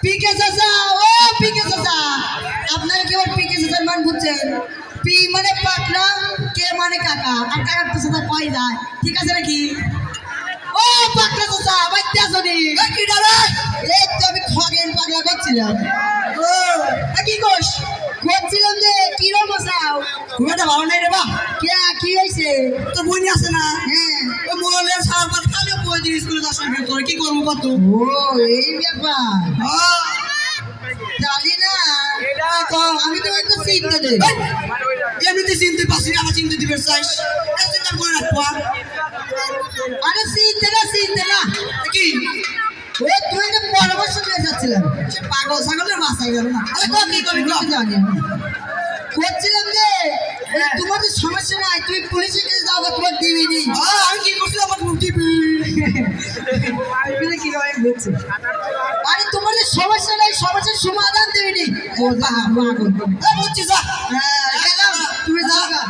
পিকে চাচা, ও পিকে চাচা, আপনারা কি ওর পিকে চাচার মান বুঝছেন? পি মানে পাকনা, কে মানে কাকা, আর কাকার তো চাচা কয় যায়, ঠিক আছে নাকি? ও পাকনা চাচা, বাইতে আছো নি? কি ডারে? এই তো আমি খগেন পাগলা করছিলাম। ও কি কোস? করছিলাম যে কি রকম বসাও? খুব একটা ভালো নাই রে বা। কে কি হইছে? তোর বইনি আছে না? হ্যাঁ। ও মোলের সারবার খালি কই দিন স্কুলে যাস না, তোর কি করব কত? ও এই ব্যাপার। জানি না, আমি তো একটু চিন্তা দেই। এমনিতে চিনতে পারছি না, আমার চিনতে দিবে চাইস, চিন্তা করে রাখবো। আরে চিনতে না কি ও তুই তো পরামর্শ দিয়ে যাচ্ছিলাম, সে পাগল ছাগলের বাসায় গেল না। আরে কি করবি জানি করছিলাম যে তোমার তো সমস্যা নাই, তুমি পুলিশের কাছে যাও, তোমার দিবি নি। আমি কি করছি, আমার দিবি কি বলছি? আরে তোমার যে সমস্যা নাই, সমস্যার সমাধান দিবি নি। বুঝছি যা, তুমি যাও গা।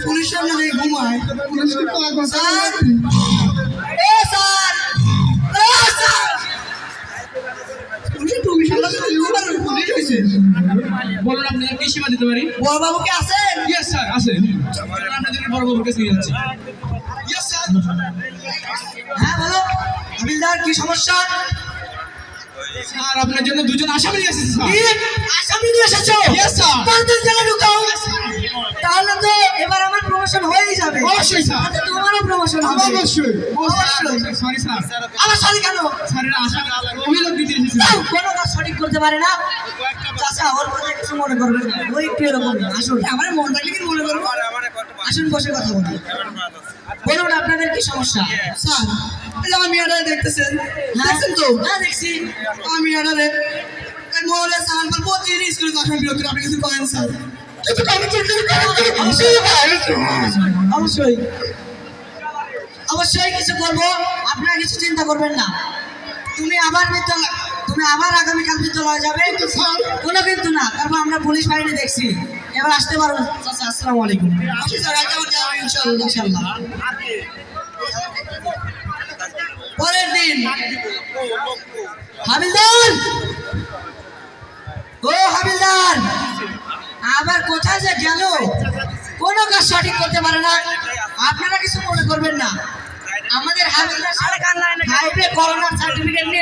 পুলিশ সামনে ঘুমায়। বলুন আপনাদের কি সেবা দিতে পারি? বড় বাবু কি আছেন? ইয়েস স্যার আছে। আপনাদের বড় বাবুর কাছে নিয়ে যাচ্ছি। Yes sir. হ্যাঁ বলো হাবিলদার, কি সমস্যা? স্যার আপনার জন্য দুজন আসামি নিয়ে এসেছি স্যার। কি আসামি নিয়ে এসেছো? Yes sir. কোনদিন জায়গা ঢুকাও? তাহলে তো এবার আমার প্রমোশন হয়েই যাবে। অবশ্যই স্যার। আচ্ছা তোমারও প্রমোশন হবে। অবশ্যই। অবশ্যই। Sorry sir. আমার সরি কেন? স্যারের আসামি অভিযোগ দিতে এসেছি। কোনো কাজ সঠিক করতে পারে না। চাচা ওর কথা কিছু মনে করবেন না, ওই একটু এরকম। আসুন, আমার মন থাকলে কি মনে করবো? আসুন বসে কথা বলুন। বলুন আপনাদের কি সমস্যা? স্যার এই যে আমার মেয়েটা দেখতেছেন, দেখছেন তো? হ্যাঁ দেখছি। আমার মেয়েটা রে মোহলে সালাম পাল প্রতিদিন স্কুলে যাওয়ার বিরতি, আপনি কিছু করেন স্যার? কিছু করেন? অবশ্যই অবশ্যই কিছু করবো, আপনারা কিছু চিন্তা করবেন না। তুমি আবার আগামীকাল বিদ্যালয়ে যাবে। কোনো কিন্তু না, তারপর আমরা পুলিশ বাহিনী দেখছি। এবার আসতে পারো চাচা। আসসালামু আলাইকুম। ইনশাআল্লাহ। পরের দিন হাবিলদার, ও হাবিলদার আবার কোথায় যে গেল? কোনো কাজ সঠিক করতে পারে না। আপনারা কিছু মনে করবেন না, আমাদের হাবিলদার করোনা সার্টিফিকেট নিয়ে